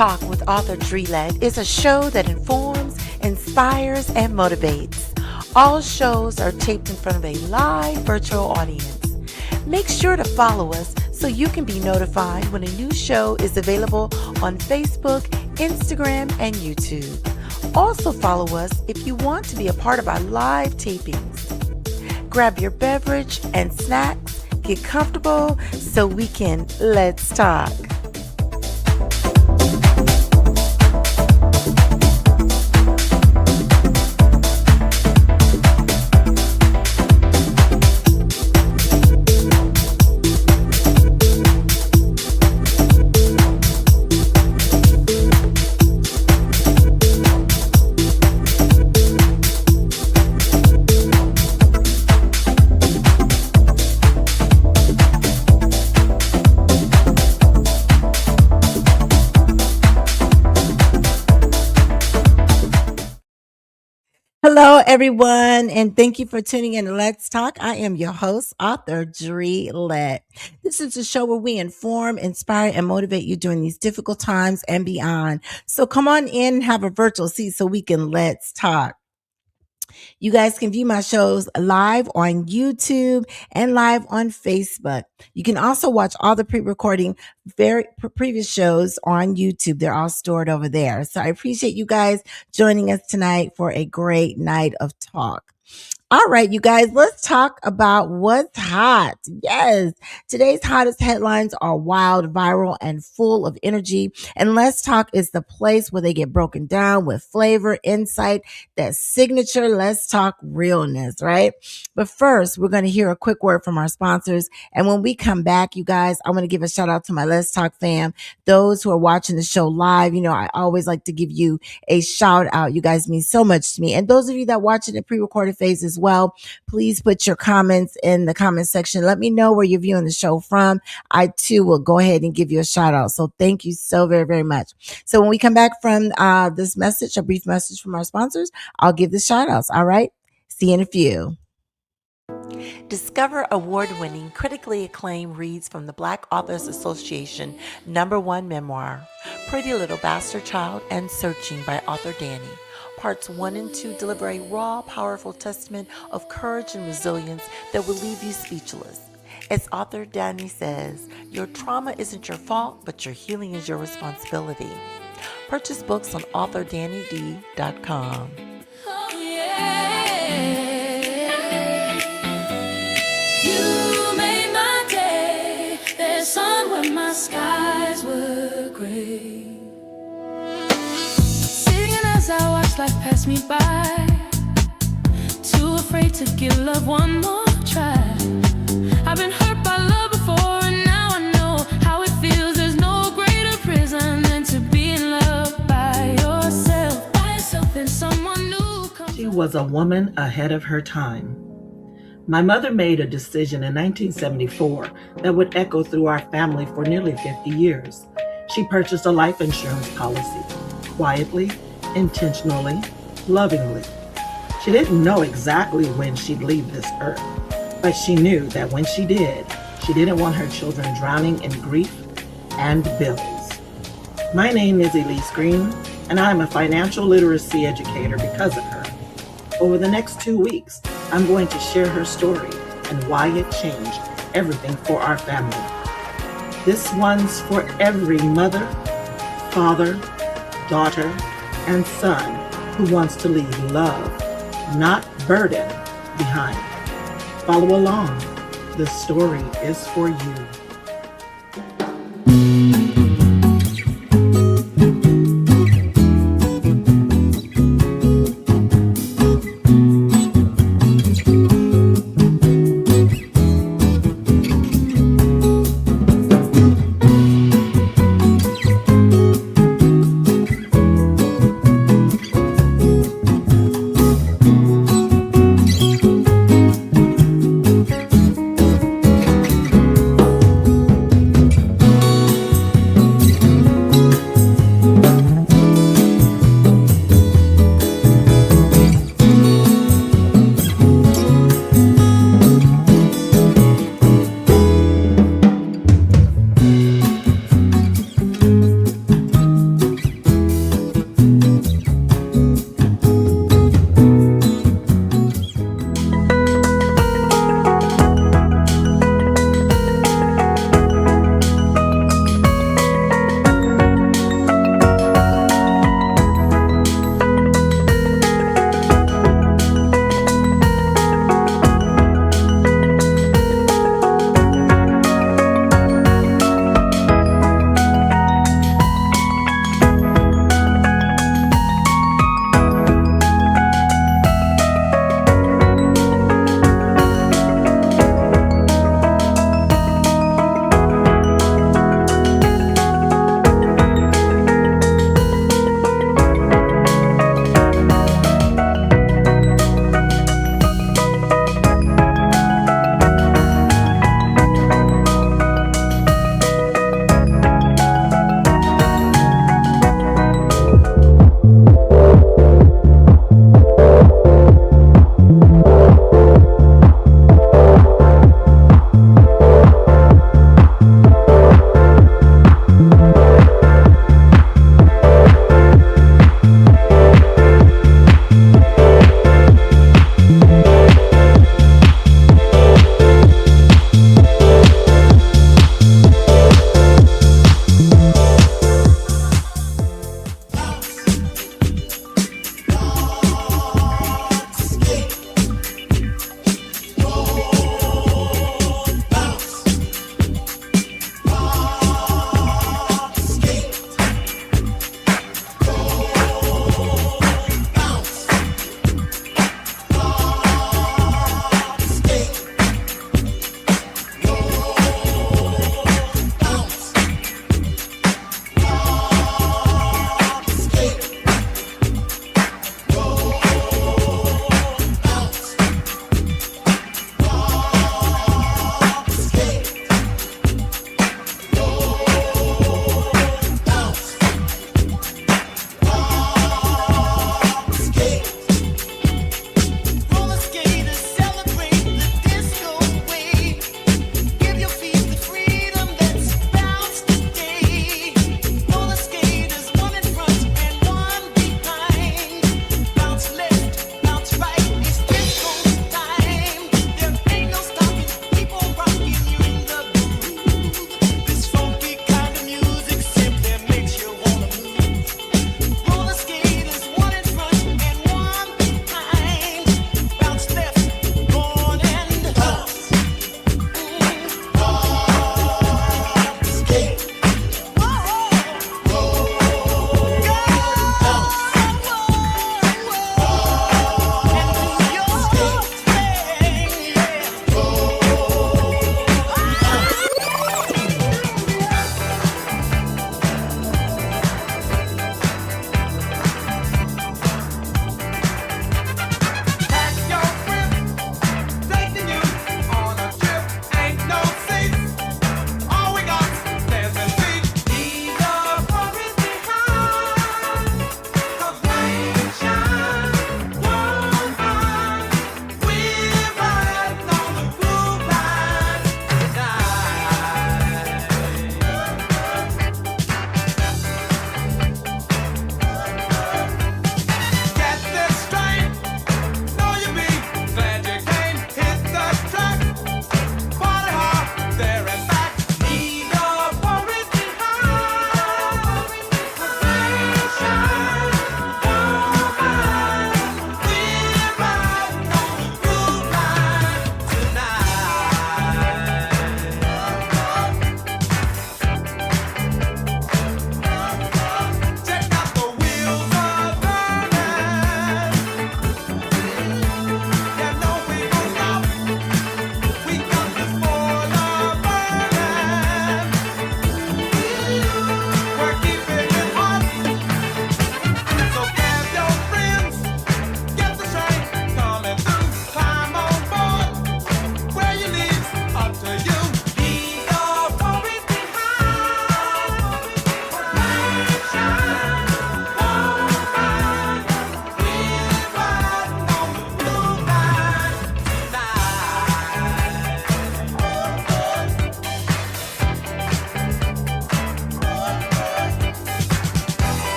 Talk with author Dreelet is a show that informs, inspires, and motivates. All shows are taped in front of a live virtual audience. Make sure to follow us so you can be notified when a new show is available on Facebook, Instagram, and YouTube. Also follow us if you want to be a part of our live tapings. Grab your beverage and snacks, get comfortable so we can let's talk. Hello, everyone, and thank you for tuning in to Let's Talk. I am your host, author Dree Lett. This is a show where we inform, inspire, and motivate you during these difficult times and beyond. So come on in and have a virtual seat so we can let's talk. You guys can view my shows live on YouTube and live on Facebook. You can also watch all the pre-recording previous shows on YouTube. They're all stored over there. So I appreciate you guys joining us tonight for a great night of talk. All right, you guys, let's talk about what's hot. Yes, today's hottest headlines are wild, viral, and full of energy. And Let's Talk is the place where they get broken down with flavor, insight, that signature Let's Talk realness, right? But first, we're going to hear a quick word from our sponsors. And when we come back, you guys, I want to give a shout out to my Let's Talk fam, those who are watching the show live. You know, I always like to give you a shout out. You guys mean so much to me. And those of you that watch it in pre-recorded phase as well, please put your comments in the comment section. Let me know where you're viewing the show from. I too will go ahead and give you a shout out. So thank you so very, very much. So when we come back from this message, a brief message from our sponsors, I'll give the shout outs. All right. See you in a few. Discover award-winning, critically acclaimed reads from the Black Authors Association #1 memoir, Pretty Little Bastard Child and Searching by author Danny. Parts 1 and 2 deliver a raw, powerful testament of courage and resilience that will leave you speechless. As author Danny says, your trauma isn't your fault, but your healing is your responsibility. Purchase books on authordannyd.com. Oh, yeah. You made my day. There's sun when my skies were gray. As I watch life pass me by, too afraid to give love one more try. I've been hurt by love before, and now I know how it feels. There's no greater prison than to be in love by yourself and someone new. She was a woman ahead of her time. My mother made a decision in 1974 that would echo through our family for nearly 50 years. She purchased a life insurance policy, quietly, intentionally, lovingly. She didn't know exactly when she'd leave this earth, but she knew that when she did, she didn't want her children drowning in grief and bills. My name is Elise Green, and I'm a financial literacy educator because of her. Over the next 2 weeks, I'm going to share her story and why it changed everything for our family. This one's for every mother, father, daughter, and son who wants to leave love, not burden, behind. Follow along. The story is for you.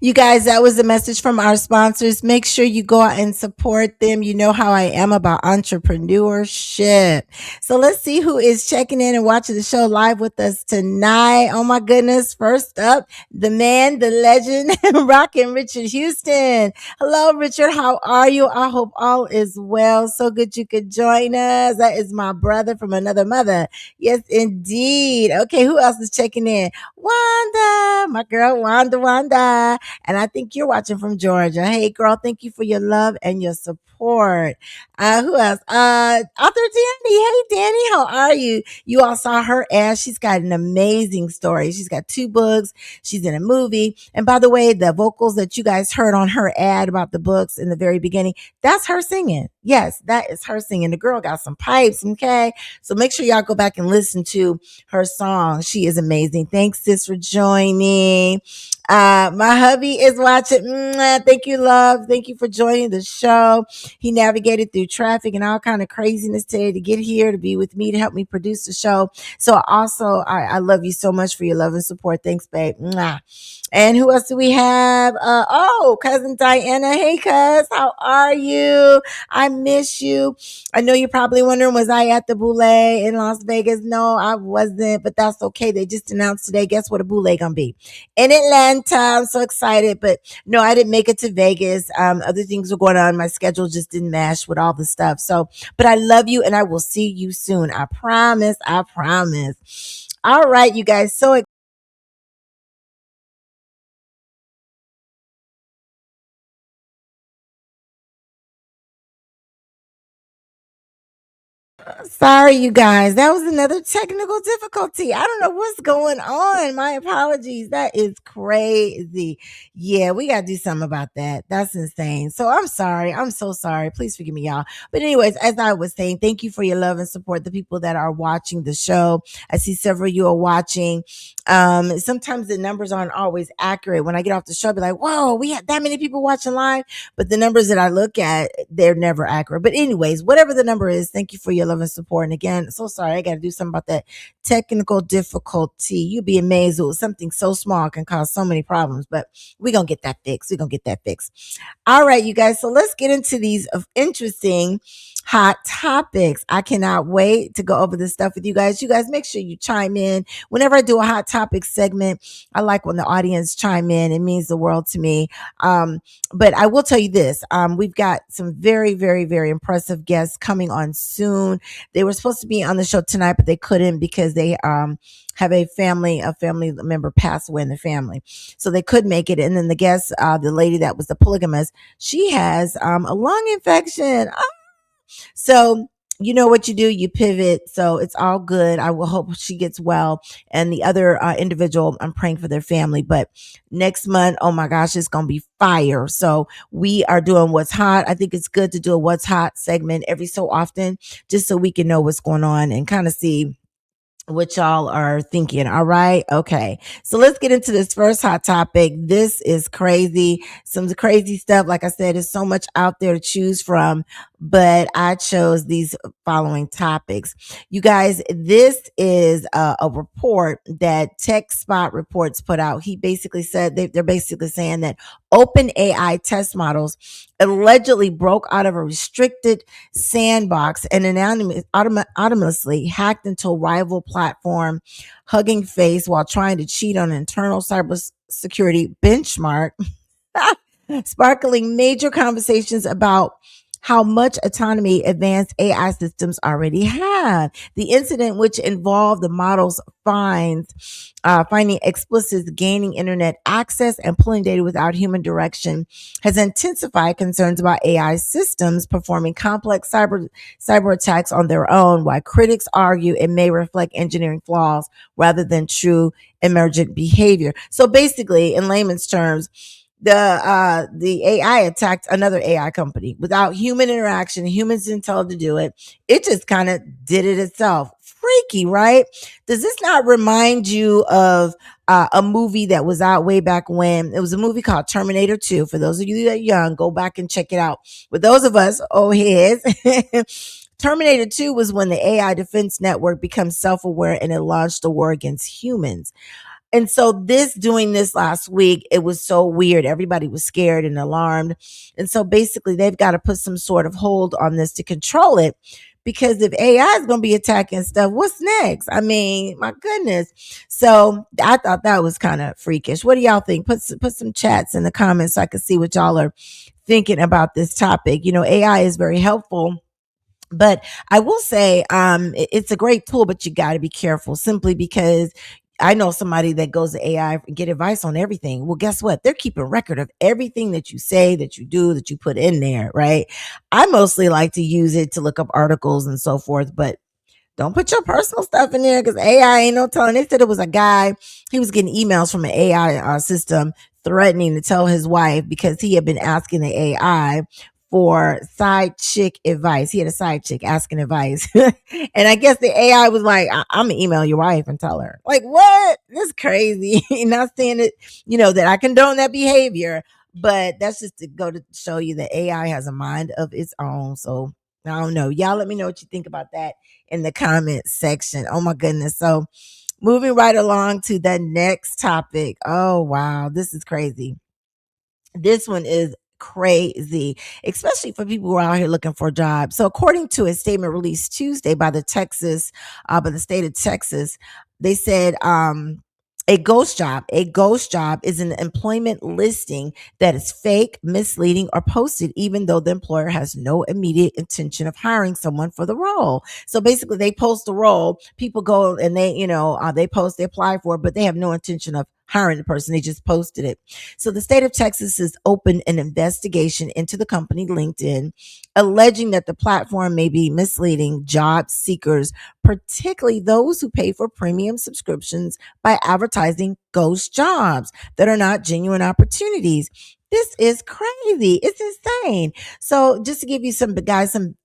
You guys, that was a message from our sponsors. Make sure you go out and support them. You know how I am about entrepreneurship. So let's see who is checking in and watching the show live with us tonight. Oh my goodness. First up, the man, the legend, Rockin' Richard Houston. Hello, Richard. How are you? I hope all is well. So good you could join us. That is my brother from another mother. Yes, indeed. Okay, who else is checking in? Wanda, my girl, Wanda. And I think you're watching from Georgia. Hey, girl, thank you for your love and your support. Who else? Author Danny. Hey, Danny, how are you? You all saw her ad. She's got an amazing story. She's got 2 books. She's in a movie. And by the way, the vocals that you guys heard on her ad about the books in the very beginning, that's her singing. Yes, that is her singing. The girl got some pipes, okay? So make sure y'all go back and listen to her song. She is amazing. Thanks, sis, for joining. My hubby is watching. Thank you, love. Thank you for joining the show. He navigated through traffic and all kind of craziness today to get here to be with me to help me produce the show. So also, I love you so much for your love and support. Thanks, babe. Mwah. And who else do we have? Cousin Diana. Hey, cuz, how are you? I miss you. I know you're probably wondering, was I at the Boule in Las Vegas? No, I wasn't, but that's okay. They just announced today. Guess what a Boule gonna be? In Atlanta. I'm so excited, but no, I didn't make it to Vegas. Other things were going on. My schedule just didn't mash with all the stuff. So, but I love you and I will see you soon. I promise. I promise. All right, you guys. So sorry, you guys. That was another technical difficulty. I don't know what's going on. My apologies. That is crazy. Yeah, we got to do something about that. That's insane. So I'm sorry. I'm so sorry. Please forgive me, y'all. But, anyways, as I was saying, thank you for your love and support. The people that are watching the show, I see several of you are watching. Sometimes the numbers aren't always accurate. When I get off the show, I'll be like, whoa, we had that many people watching live. But the numbers that I look at, they're never accurate. But anyways, whatever the number is, thank you for your love and support. And again, so sorry, I got to do something about that technical difficulty. You'd be amazed with something so small can cause so many problems. But we're going to get that fixed. We're going to get that fixed. All right, you guys. So let's get into these interesting hot topics. I cannot wait to go over this stuff with you guys. You guys make sure you chime in. Whenever I do a hot topic segment, I like when the audience chime in. It means the world to me. But I will tell you this. We've got some very, very, very impressive guests coming on soon. They were supposed to be on the show tonight, but they couldn't because they have a family member pass away in the family. So they could make it. And then the guest, the lady that was the polygamist, she has a lung infection. So you know what you do, you pivot. So it's all good. I will hope she gets well. And the other individual, I'm praying for their family. But next month, oh my gosh, it's going to be fire. So we are doing what's hot. I think it's good to do a what's hot segment every so often, just so we can know what's going on and kind of see what y'all are thinking. All right. Okay. So let's get into this first hot topic. This is crazy. Some crazy stuff. Like I said, there's so much out there to choose from, but I chose these following topics. You guys, this is a report that Tech Spot Reports put out. He basically said they're basically saying that open AI test models allegedly broke out of a restricted sandbox and anonymously hacked into a rival platform, Hugging Face, while trying to cheat on an internal cybersecurity benchmark, sparkling major conversations about how much autonomy advanced AI systems already have. The incident, which involved the model's finding explicit gaining internet access and pulling data without human direction, has intensified concerns about AI systems performing complex cyber attacks on their own, while critics argue it may reflect engineering flaws rather than true emergent behavior. So basically, in layman's terms, the AI attacked another AI company without human interaction. Humans didn't tell it to do it. It just kind of did it itself. Freaky, right? Does this not remind you of a movie that was out way back when? It was a movie called Terminator 2. For those of you that are young, go back and check it out. For those of us, old heads, Terminator 2 was when the AI defense network becomes self-aware and it launched the war against humans. And so this doing this last week, it was so weird. Everybody was scared and alarmed. And so basically they've got to put some sort of hold on this to control it. Because if AI is going to be attacking stuff, what's next? I mean, my goodness. So I thought that was kind of freakish. What do y'all think? Put some chats in the comments so I can see what y'all are thinking about this topic. You know, AI is very helpful, but I will say it's a great tool, but you got to be careful simply because I know somebody that goes to AI and get advice on everything. Well, guess what? They're keeping record of everything that you say, that you do, that you put in there, right? I mostly like to use it to look up articles and so forth, but don't put your personal stuff in there because AI ain't no telling. They said it was a guy, he was getting emails from an AI system threatening to tell his wife because he had been asking the AI for side chick advice. He had a side chick asking advice. And I guess the AI was like, I'm going to email your wife and tell her. Like, what? This is crazy. Not saying it, that I condone that behavior, but that's just to go to show you that AI has a mind of its own. So I don't know. Y'all let me know what you think about that in the comment section. Oh my goodness. So moving right along to the next topic. Oh wow, this is crazy. This one is crazy, especially for people who are out here looking for jobs. So, according to a statement released Tuesday by the state of Texas, they said a ghost job is an employment listing that is fake, misleading, or posted even though the employer has no immediate intention of hiring someone for the role. So basically, they post the role, people go and they post, they apply for it, but they have no intention of hiring the person. They just posted it. So the state of Texas has opened an investigation into the company LinkedIn, alleging that the platform may be misleading job seekers, particularly those who pay for premium subscriptions by advertising ghost jobs that are not genuine opportunities. This is crazy. It's insane. So, just to give you some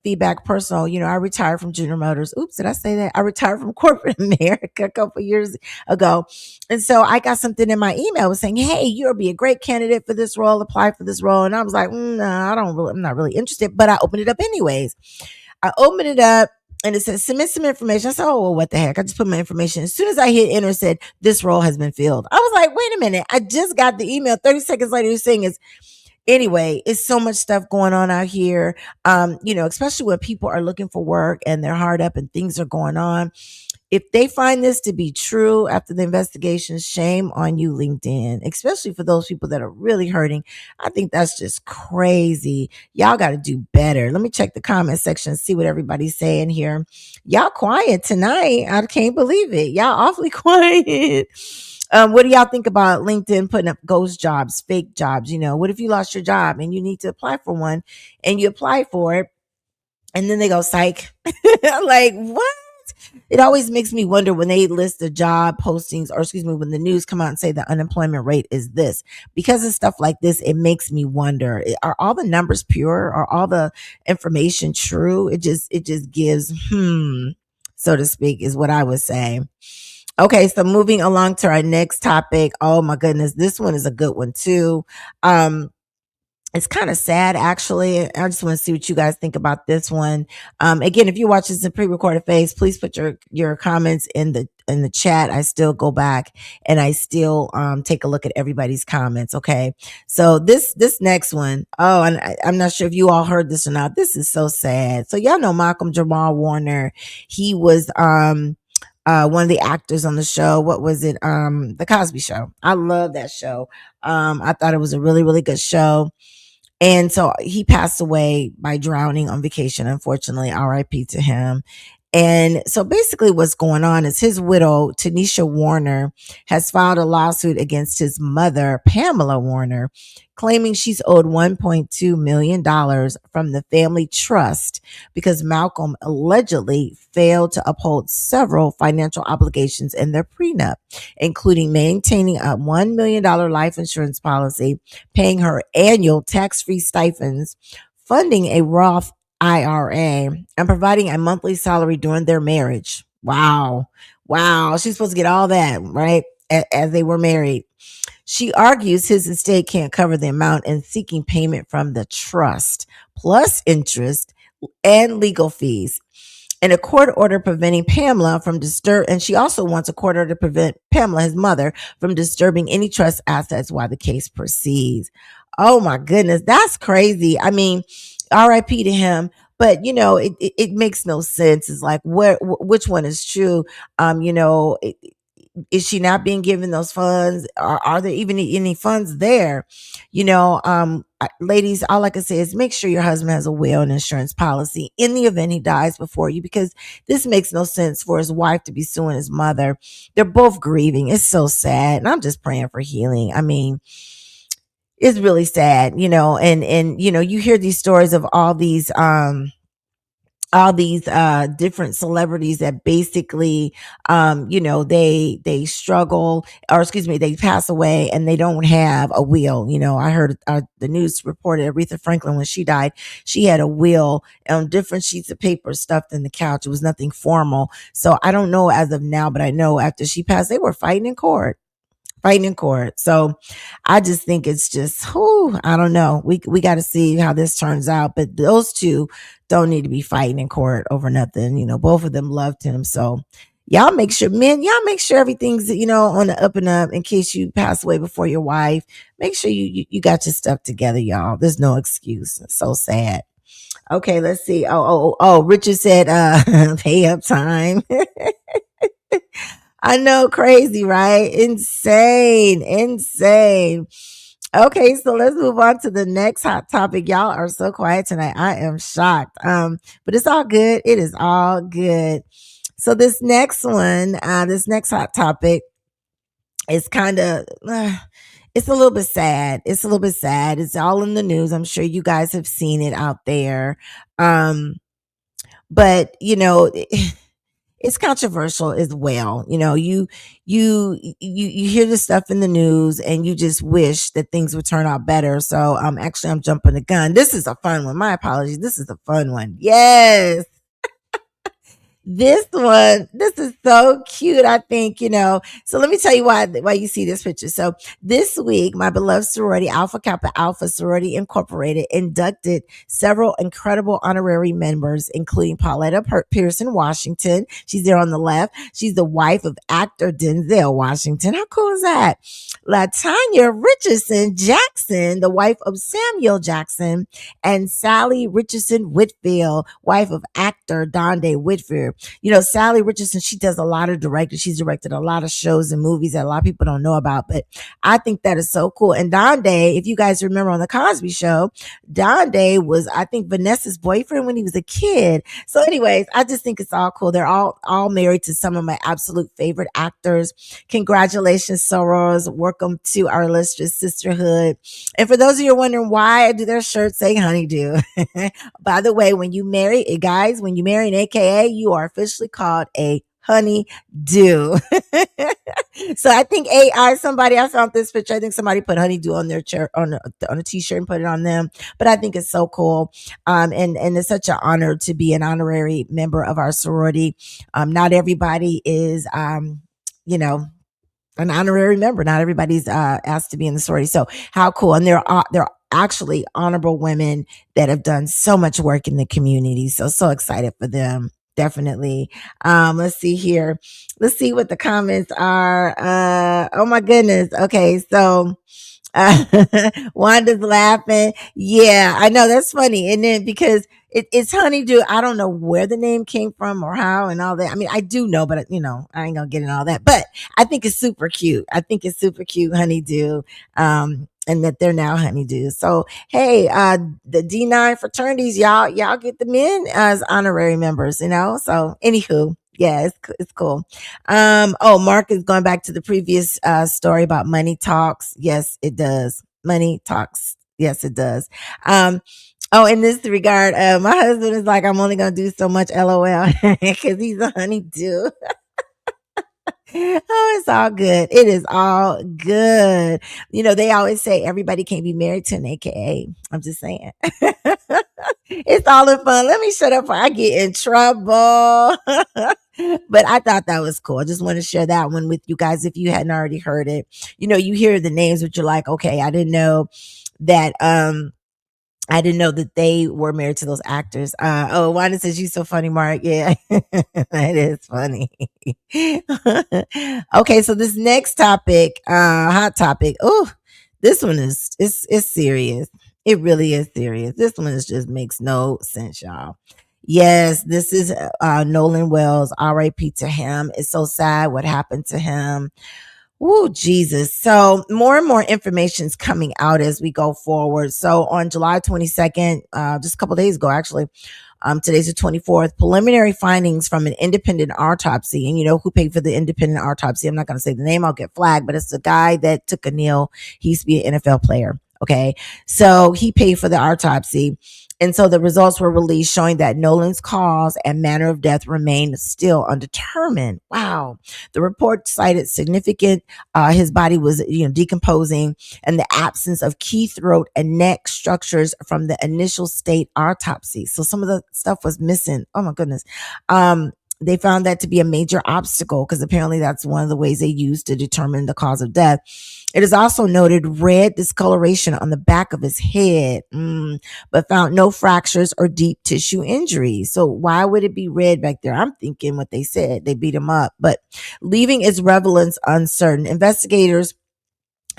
feedback personal, I retired from General Motors. Oops, did I say that? I retired from corporate America a couple years ago. And so I got something in my email saying, "Hey, you'll be a great candidate for this role. Apply for this role." And I was like, "No, I'm not really interested." But I opened it up anyways. I opened it up and it says submit some information. I said, "Oh, well, what the heck?" I just put my information. As soon as I hit enter, it said this role has been filled. I was like, "Wait a minute!" I just got the email. 30 seconds later, it's saying is anyway. It's so much stuff going on out here. Especially when people are looking for work and they're hard up and things are going on. If they find this to be true after the investigation, shame on you, LinkedIn, especially for those people that are really hurting. I think that's just crazy. Y'all got to do better. Let me check the comment section and see what everybody's saying here. Y'all quiet tonight. I can't believe it. Y'all awfully quiet. What do y'all think about LinkedIn putting up ghost jobs, fake jobs? What if you lost your job and you need to apply for one and you apply for it and then they go psych? Like, what? It always makes me wonder when they list the job postings, or excuse me, when the news come out and say the unemployment rate is this. Because of stuff like this, it makes me wonder, are all the numbers pure? Are all the information true? It just gives so to speak, is what I would say. Okay, so moving along to our next topic. Oh my goodness, this one is a good one too. Um it's kind of sad, actually. I just want to see what you guys think about this one. Again, if you watch this in pre-recorded phase, please put your comments in the chat. I still go back and I still take a look at everybody's comments. Okay, so this next one, oh, and I'm not sure if you all heard this or not. This is so sad. So y'all know Malcolm Jamal Warner. He was one of the actors on the show. What was it? The Cosby Show. I love that show. I thought it was a really, really good show. And so he passed away by drowning on vacation, unfortunately. RIP to him. And so basically, what's going on is his widow, Tanisha Warner, has filed a lawsuit against his mother, Pamela Warner, claiming she's owed $1.2 million from the family trust because Malcolm allegedly failed to uphold several financial obligations in their prenup, including maintaining a $1 million life insurance policy, paying her annual tax free stipends, funding a Roth IRA, and providing a monthly salary during their marriage. Wow. Wow. She's supposed to get all that, right? As they were married. She argues his estate can't cover the amount and seeking payment from the trust, plus interest and legal fees. and a court order preventing Pamela from and she also wants a court order to prevent Pamela, his mother, from disturbing any trust assets while the case proceeds. Oh my goodness, that's crazy. I mean, RIP to him. But it makes no sense. It's like which one is true? Is she not being given those funds? Are there even any funds there? Ladies, all I can say is make sure your husband has a will and insurance policy in the event he dies before you, because this makes no sense for his wife to be suing his mother. They're both grieving. It's so sad. And I'm just praying for healing. I mean, it's really sad, and you hear these stories of all these different celebrities that basically they struggle, or excuse me, they pass away and they don't have a will. I heard the news reported Aretha Franklin, when she died, she had a will on different sheets of paper stuffed in the couch. It was nothing formal. So I don't know as of now, but I know after she passed, they were fighting in court. So I just think it's just, I don't know. We got to see how this turns out. But those two don't need to be fighting in court over nothing. Both of them loved him. So y'all make sure, men, y'all make sure everything's, on the up and up in case you pass away before your wife. Make sure you got your stuff together, y'all. There's no excuse. It's so sad. Okay, let's see. Oh, Richard said, pay up time. I know, crazy, right? Insane, insane. Okay, so let's move on to the next hot topic. Y'all are so quiet tonight. I am shocked. But it's all good. It is all good. So this next hot topic is kind of it's a little bit sad. It's a little bit sad. It's all in the news. I'm sure you guys have seen it out there. But it's controversial as well. You hear the stuff in the news and you just wish that things would turn out better. So actually I'm jumping the gun. This is a fun one. My apologies. This is a fun one. Yes. This is so cute. I think, so let me tell you why you see this picture. So this week, my beloved sorority, Alpha Kappa Alpha Sorority Incorporated, inducted several incredible honorary members, including Pauletta Pearson Washington. She's there on the left. She's the wife of actor Denzel Washington. How cool is that? Latanya Richardson Jackson, the wife of Samuel Jackson, and Sally Richardson Whitfield, wife of actor Donde Whitfield. Sally Richardson, she does a lot of directing. She's directed a lot of shows and movies that a lot of people don't know about, but I think that is so cool. And Donde, if you guys remember on the Cosby Show, Donde was, I think, Vanessa's boyfriend when he was a kid. So anyways, I just think it's all cool. They're all married to some of my absolute favorite actors. Congratulations, sorors. Welcome to our illustrious sisterhood. And for those of you wondering why do their shirts say honeydew, by the way, when you marry an AKA, you are officially called a honeydew. So I think I found this picture. I think somebody put honeydew on their chair on a t-shirt and put it on them. But I think it's so cool. And it's such an honor to be an honorary member of our sorority. Not everybody is an honorary member. Not everybody's asked to be in the sorority. So how cool. And they're actually honorable women that have done so much work in the community. So excited for them. Definitely. Let's see here. Let's see what the comments are. Oh my goodness. Okay. So uh, Wanda's laughing. Yeah, I know, that's funny. And then because it's honeydew, I don't know where the name came from or how and all that. I mean, I do know, but I ain't gonna get in all that. But I think it's super cute. I think it's super cute, honeydew. And that they're now honeydew. So hey, the D9 fraternities, y'all get the men as honorary members. So anywho. Yeah, it's cool. Oh, Mark is going back to the previous story about money talks. Yes, it does. Money talks. Yes, it does. Oh, in this regard, my husband is like, I'm only gonna do so much, LOL, because he's a honeydew. Oh, it's all good. It is all good. They always say everybody can't be married to an AKA. I'm just saying. It's all in fun. Let me shut up before I get in trouble. But I thought that was cool. I just want to share that one with you guys if you hadn't already heard it. You hear the names, but you're like, okay, I didn't know that I didn't know that they were married to those actors. Oh, Wanda says you're so funny, Mark. Yeah, that is funny. Okay, so this next topic, hot topic. Oh, this one is it's serious. It really is serious. This one is just makes no sense, y'all. Yes, this is Nolan Wells. R.I.P. to him. It's so sad what happened to him. Oh, Jesus. So more and more information is coming out as we go forward. So on July 22nd, just a couple days ago, actually, today's the 24th, preliminary findings from an independent autopsy. And you know who paid for the independent autopsy? I'm not going to say the name. I'll get flagged, but it's the guy that took a kneel. He used to be an NFL player. Okay. So he paid for the autopsy. And so the results were released showing that Nolan's cause and manner of death remain still undetermined. Wow. The report cited significant, his body was, decomposing and the absence of key throat and neck structures from the initial state autopsy. So some of the stuff was missing. Oh my goodness. They found that to be a major obstacle because apparently that's one of the ways they use to determine the cause of death. It is also noted red discoloration on the back of his head, but found no fractures or deep tissue injuries. So why would it be red back there? I'm thinking what they said. They beat him up, but leaving its relevance uncertain. Investigators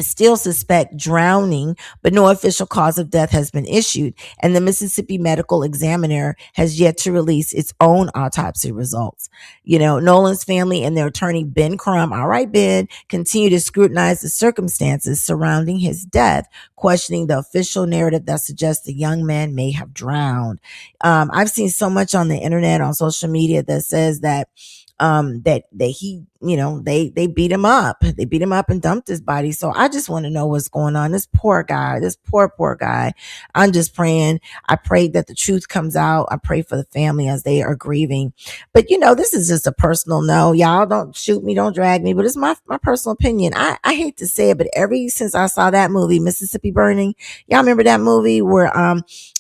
still suspect drowning, but no official cause of death has been issued. And the Mississippi Medical Examiner has yet to release its own autopsy results. You know, Nolan's family and their attorney, Ben Crum, all right, Ben, continue to scrutinize the circumstances surrounding his death, questioning the official narrative that suggests the young man may have drowned. I've seen so much on the internet, on social media that says that that he, they beat him up. They beat him up and dumped his body. So I just want to know what's going on. This poor guy, this poor guy. I'm just praying. I pray that the truth comes out. I pray for the family as they are grieving. But this is just a personal no. Y'all don't shoot me, don't drag me, but it's my personal opinion. I hate to say it, but ever since I saw that movie, Mississippi Burning, y'all remember that movie where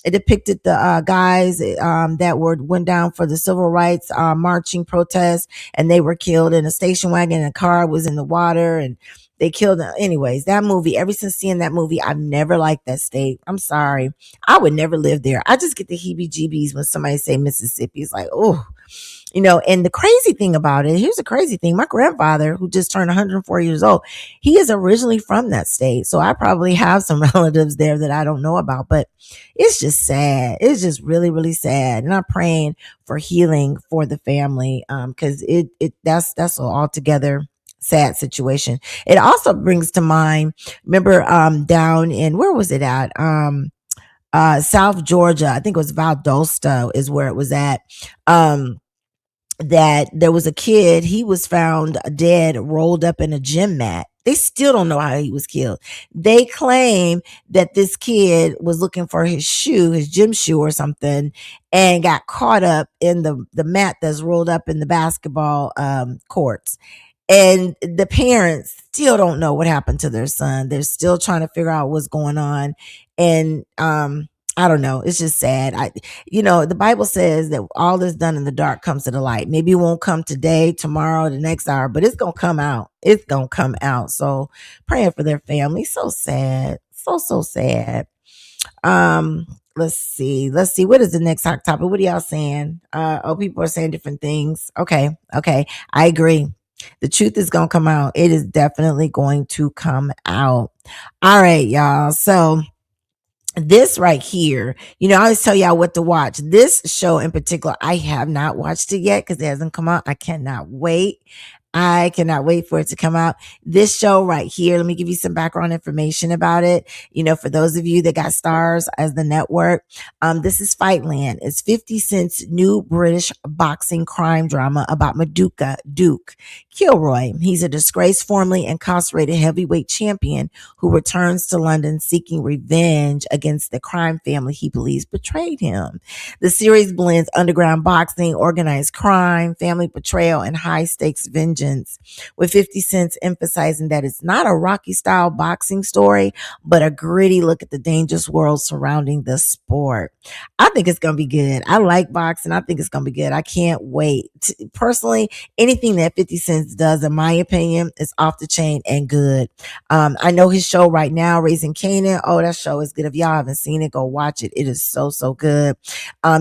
it depicted the guys that went down for the civil rights marching protest, and they were killed in a station wagon, and a car was in the water, and they killed them. Anyways, that movie, ever since seeing that movie, I've never liked that state. I'm sorry. I would never live there. I just get the heebie jeebies when somebody say Mississippi. It's like, oh, and the crazy thing about it, here's the crazy thing. My grandfather, who just turned 104 years old, he is originally from that state. So I probably have some relatives there that I don't know about, but it's just sad. It's just really, really sad. And I'm praying for healing for the family. Cause that's an altogether sad situation. It also brings to mind, remember, down in, where was it at? South Georgia, I think it was Valdosta is where it was at. That there was a kid, he was found dead, rolled up in a gym mat. They still don't know how he was killed. They claim that this kid was looking for his shoe, his gym shoe or something, and got caught up in the mat that's rolled up in the basketball courts. And the parents still don't know what happened to their son. They're still trying to figure out what's going on. And I don't know. It's just sad. The Bible says that all that's done in the dark comes to the light. Maybe it won't come today, tomorrow, the next hour, but it's gonna come out. It's gonna come out. So praying for their family. So sad. So sad. Let's see. What is the next hot topic? What are y'all saying? People are saying different things. Okay. I agree. The truth is gonna come out. It is definitely going to come out. All right, y'all. So this right here, I always tell y'all what to watch. This show in particular, I have not watched it yet because it hasn't come out. I cannot wait. I cannot wait for it to come out. This show right here, let me give you some background information about it. For those of you that got Stars as the network, this is Fightland. It's 50 Cent's new British boxing crime drama about Maduka Duke Kilroy. He's a disgraced, formerly incarcerated heavyweight champion who returns to London seeking revenge against the crime family he believes betrayed him. The series blends underground boxing, organized crime, family betrayal, and high stakes vengeance vengeance, with 50 Cent emphasizing that it's not a Rocky style boxing story, but a gritty look at the dangerous world surrounding the sport. I think it's going to be good. I like boxing. I think it's going to be good. I can't wait. Personally, anything that 50 Cent does, in my opinion, is off the chain and good. I know his show right now, Raising Canaan. Oh, that show is good. If y'all haven't seen it, go watch it. It is so, so good.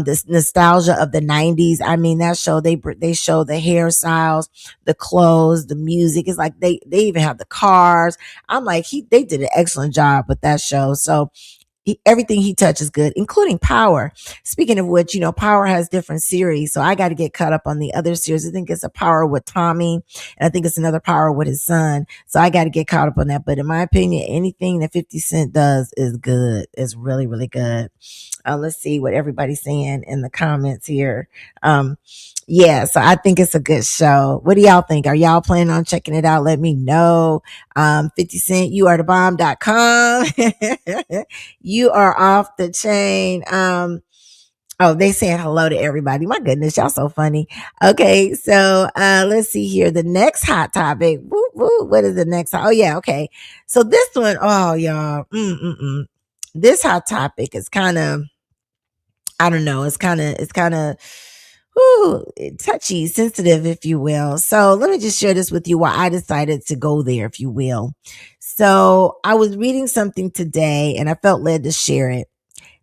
This nostalgia of the 90s. I mean, that show, they show the hairstyles, the clothes, the music. It's like they even have the cars. I'm like, they did an excellent job with that show. So everything he touches good, including Power. Speaking of which, Power has different series, so I got to get caught up on the other series. I think it's a Power with Tommy, and I think it's another Power with his son. So I got to get caught up on that. But in my opinion, anything that 50 Cent does is good. It's really, really good. Let's see what everybody's saying in the comments here. Um, yeah, so I think it's a good show. What do y'all think? Are y'all planning on checking it out? Let me know. 50 Cent, you are the bomb.com. You are off the chain. Oh, they saying hello to everybody. My goodness, y'all so funny. Okay, so let's see here. The next hot topic. Woo, woo, what is the next? Oh yeah, okay. So this one, oh y'all, this hot topic is kind of, I don't know. It's kind of touchy, sensitive, if you will. So let me just share this with you why I decided to go there, if you will. So I was reading something today and I felt led to share it.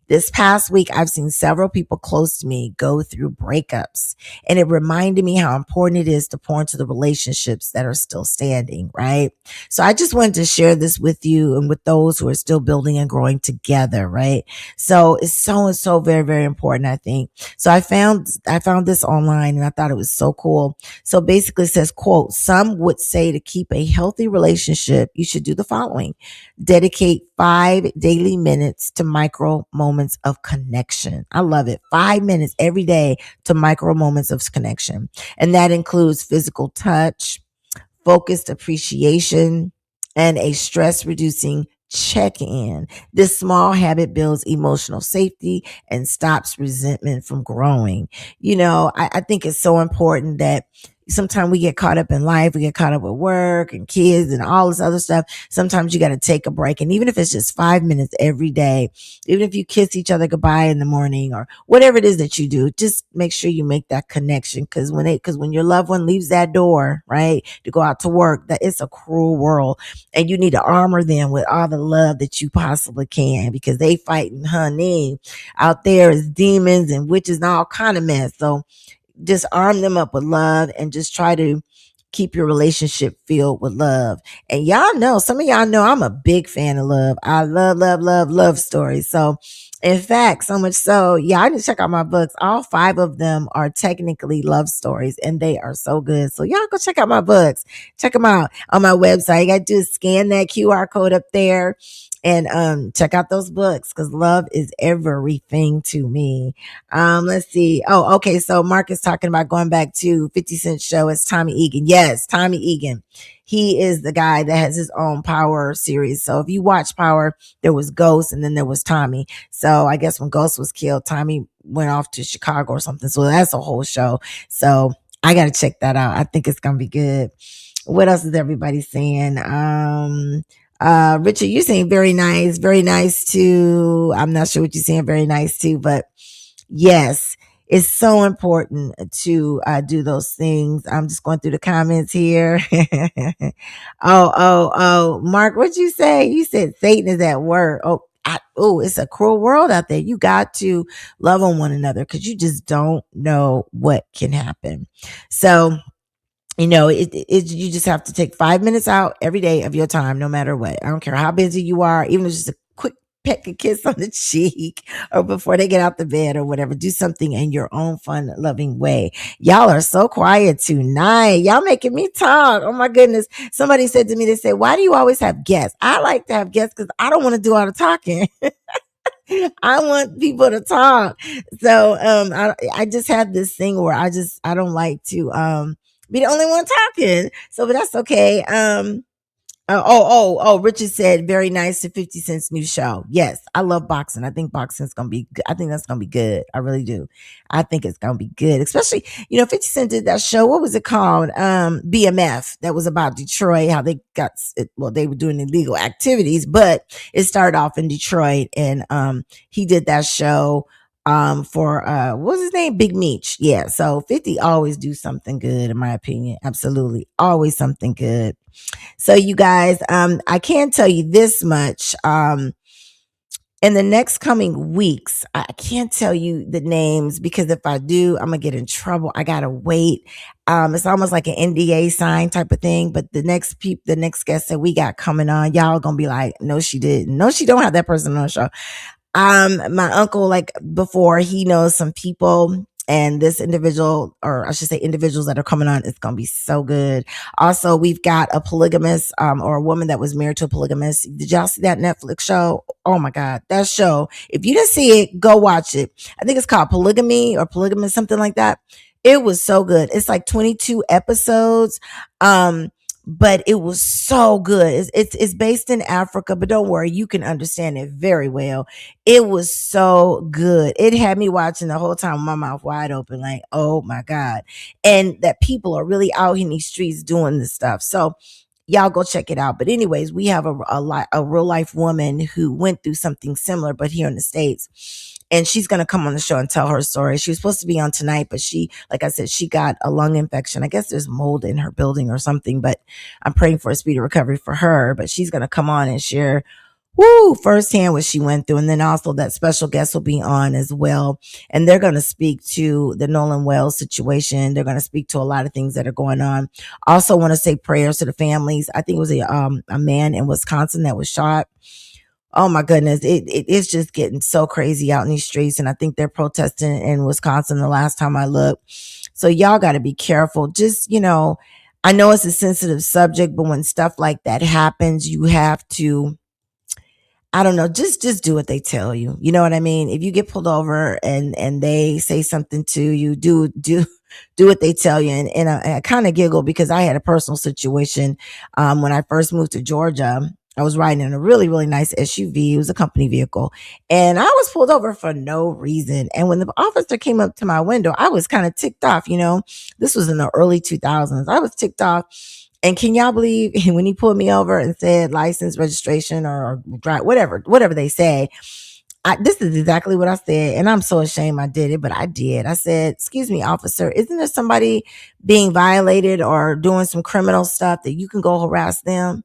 This past week, I've seen several people close to me go through breakups, and it reminded me how important it is to pour into the relationships that are still standing, right? So I just wanted to share this with you and with those who are still building and growing together, right? So it's so very, very important, I think. So I found this online and I thought it was so cool. So basically it says, quote, some would say to keep a healthy relationship, you should do the following: dedicate 5 daily minutes to micro moments of connection. I love it. 5 minutes every day to micro moments of connection. And that includes physical touch, focused appreciation, and a stress reducing check in. This small habit builds emotional safety and stops resentment from growing. I think it's so important that sometimes we get caught up in life, we get caught up with work and kids and all this other stuff. Sometimes you got to take a break. And even if it's just 5 minutes every day, even if you kiss each other goodbye in the morning or whatever it is that you do, just make sure you make that connection. Because when your loved one leaves that door, right, to go out to work, that it's a cruel world, and you need to armor them with all the love that you possibly can, because they fighting, honey, out there is demons and witches and all kind of mess. So just arm them up with love and just try to keep your relationship filled with love. And y'all know, some of y'all know I'm a big fan of love. I love stories. So in fact, so much so, yeah, I need to check out my books. All 5 of them are technically love stories and they are so good. So y'all go check out my books. Check them out on my website. You got to do is scan that QR code up there and check out those books, because love is everything to me. Let's see. Oh, okay. So Mark is talking about going back to 50 Cent show as Tommy Egan. Yes, Tommy Egan. He is the guy that has his own Power series. So if you watch Power, there was Ghost and then there was Tommy. So I guess when Ghost was killed, Tommy went off to Chicago or something. So that's a whole show. So I got to check that out. I think it's going to be good. What else is everybody saying? Richard, you're saying very nice too. I'm not sure what you're saying very nice too, but yes, it's so important to do those things. I'm just going through the comments here. Oh, Mark, what'd you say? You said Satan is at work. Oh, it's a cruel world out there. You got to love on one another, because you just don't know what can happen. So, you just have to take 5 minutes out every day of your time, no matter what. I don't care how busy you are, even if it's just a quick peck a kiss on the cheek or before they get out the bed or whatever. Do something in your own fun, loving way. Y'all are so quiet tonight. Y'all making me talk. Oh my goodness. Somebody said to me, they said, why do you always have guests? I like to have guests because I don't want to do all the talking. I want people to talk. So I just have this thing where I don't like to be the only one talking. So but that's okay. Richard said very nice to 50 Cent's new show. Yes, I love boxing. I think boxing's gonna be good. I think that's gonna be good. I really do. I think it's gonna be good. Especially, 50 Cent did that show. What was it called? BMF. That was about Detroit, how they got well, they were doing illegal activities, but it started off in Detroit, and he did that show for what was his name? Big Meech. Yeah. So 50 always do something good, in my opinion. Absolutely. Always something good. So you guys, I can tell you this much. In the next coming weeks, I can't tell you the names because if I do, I'm gonna get in trouble. I gotta wait. It's almost like an NDA sign type of thing. But the next guest that we got coming on, y'all gonna be like, no, she didn't. No, she don't have that person on the show. My uncle, like before, he knows some people, and this individual, or I should say individuals that are coming on, it's gonna be so good. Also, we've got a polygamist, or a woman that was married to a polygamist. Did y'all see that Netflix show? Oh my god, that show. If you didn't see it, go watch it. I think it's called Polygamy or Polygamous, something like that. It was so good. It's like 22 episodes. But it was so good. It's based in Africa, but don't worry, you can understand it very well. It was so good. It had me watching the whole time with my mouth wide open, like, oh my God. And that people are really out in these streets doing this stuff. So y'all go check it out. But anyways, we have a real life woman who went through something similar, but here in the States. And she's going to come on the show and tell her story. She was supposed to be on tonight, but she, like I said, she got a lung infection. I guess there's mold in her building or something, but I'm praying for a speedy recovery for her. But she's going to come on and share firsthand what she went through. And then also that special guest will be on as well. And they're going to speak to the Nolan Wells situation. They're going to speak to a lot of things that are going on. Also want to say prayers to the families. I think it was a man in Wisconsin that was shot. Oh my goodness. It's just getting so crazy out in these streets. And I think they're protesting in Wisconsin the last time I looked. So y'all got to be careful. Just, I know it's a sensitive subject, but when stuff like that happens, you have to, I don't know, just do what they tell you. You know what I mean? If you get pulled over and they say something to you, do what they tell you. And I kind of giggle because I had a personal situation when I first moved to Georgia. I was riding in a really, really nice SUV. It was a company vehicle. And I was pulled over for no reason. And when the officer came up to my window, I was kind of ticked off. This was in the early 2000s. I was ticked off. And can y'all believe when he pulled me over and said license, registration, or drive, whatever they say, this is exactly what I said. And I'm so ashamed I did it, but I did. I said, excuse me, officer, isn't there somebody being violated or doing some criminal stuff that you can go harass them?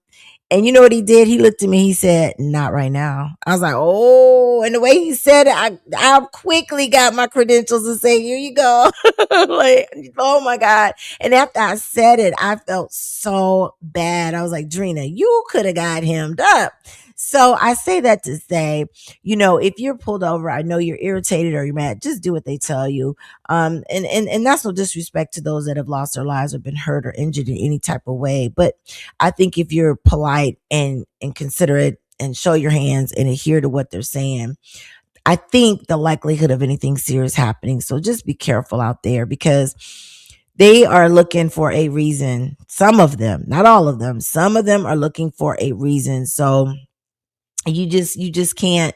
And you know what he did? He looked at me. He said, "Not right now." I was like, "Oh!" And the way he said it, I quickly got my credentials and say, "Here you go." Like, oh my God! And after I said it, I felt so bad. I was like, "Drina, you could have got hemmed up." So I say that to say, if you're pulled over, I know you're irritated or you're mad. Just do what they tell you. And that's no disrespect to those that have lost their lives or been hurt or injured in any type of way, but I think if you're polite and considerate and show your hands and adhere to what they're saying, I think the likelihood of anything serious happening. So just be careful out there because they are looking for a reason. Some of them, not all of them, some of them are looking for a reason. So you just can't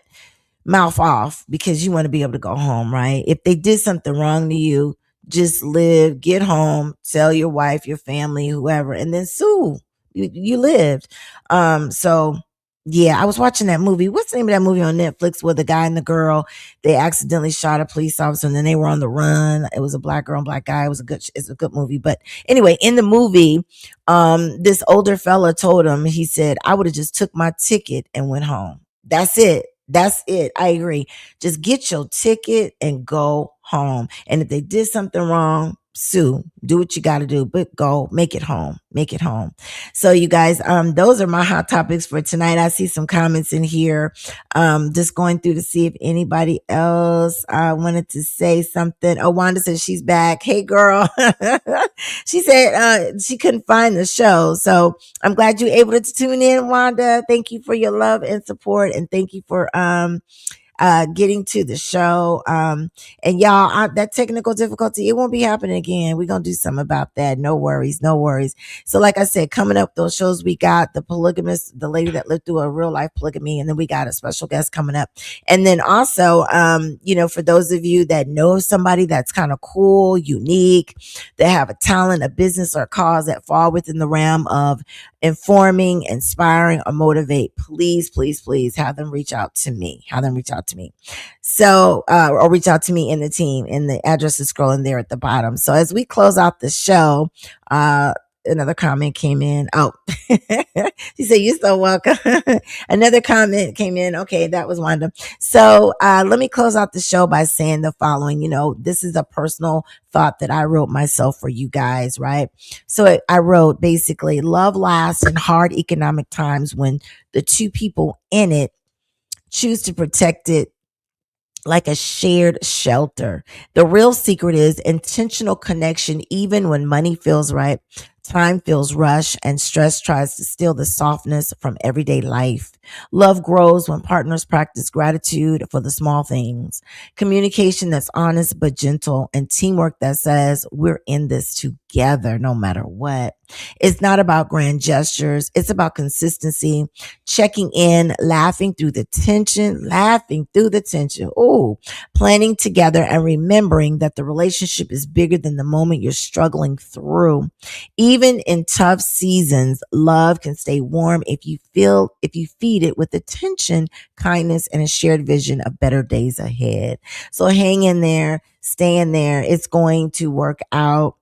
mouth off because you want to be able to go home, right? If they did something wrong to you, just live, get home, tell your wife, your family, whoever, and then sue. You lived. So yeah, I was watching that movie. What's the name of that movie on Netflix where the guy and the girl, they accidentally shot a police officer and then they were on the run. It was a black girl and black guy. It's a good movie. But anyway, in the movie, this older fella told him, he said, I would have just took my ticket and went home. That's it. That's it. I agree. Just get your ticket and go home. And if they did something wrong, sue. Do what you got to do, but go make it home. Make it home. So you guys, those are my hot topics for tonight. I see some comments in here. Just going through to see if anybody else wanted to say something. Oh, Wanda says she's back. Hey, girl. She said she couldn't find the show. So I'm glad you were able to tune in, Wanda. Thank you for your love and support, and thank you for getting to the show. And y'all, that technical difficulty, it won't be happening again. We're gonna do something about that. No worries, no worries. So, like I said, coming up, those shows we got the polygamist, the lady that lived through a real life polygamy, and then we got a special guest coming up. And then also, for those of you that know somebody that's kind of cool, unique, that have a talent, a business, or a cause that fall within the realm of informing, inspiring, or motivate, please, please, please have them reach out to me. Have them reach out to me. So, or reach out to me in the team, and the address is scrolling there at the bottom. So as we close out the show, another comment came in. Oh, she said, "You're so welcome." Another comment came in. Okay, that was Wanda. So let me close out the show by saying the following. This is a personal thought that I wrote myself for you guys, right? So I wrote basically, love lasts in hard economic times when the two people in it choose to protect it like a shared shelter. The real secret is intentional connection, even when money feels right, time feels rushed, and stress tries to steal the softness from everyday life. Love grows when partners practice gratitude for the small things, communication that's honest but gentle, and teamwork that says, we're in this together no matter what. It's not about grand gestures, it's about consistency, checking in, laughing through the tension. Oh, planning together and remembering that the relationship is bigger than the moment you're struggling through. Even in tough seasons, love can stay warm if you feed it with attention, kindness, and a shared vision of better days ahead. So hang in there, stay in there. It's going to work out.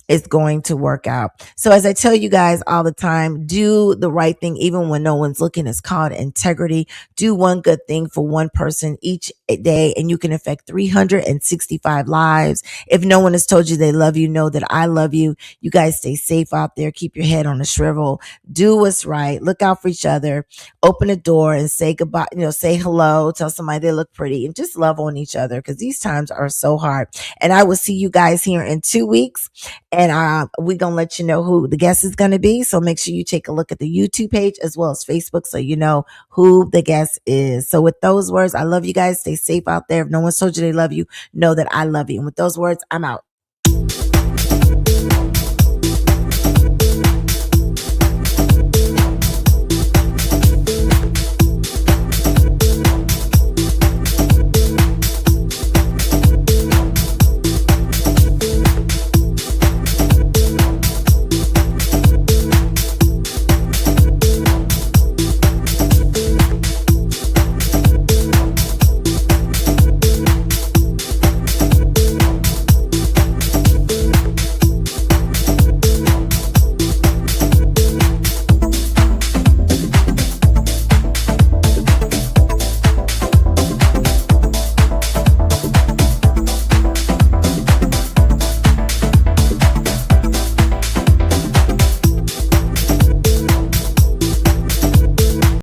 It's going to work out. So as I tell you guys all the time, do the right thing even when no one's looking. It's called integrity. Do one good thing for one person each day and you can affect 365 lives. If no one has told you they love you, know that I love you. You guys stay safe out there. Keep your head on a shrivel. Do what's right. Look out for each other. Open a door and say goodbye, say hello, tell somebody they look pretty, and just love on each other because these times are so hard. And I will see you guys here in 2 weeks. And we're going to let you know who the guest is going to be. So make sure you take a look at the YouTube page as well as Facebook so you know who the guest is. So with those words, I love you guys. Stay safe out there. If no one's told you they love you, know that I love you. And with those words, I'm out.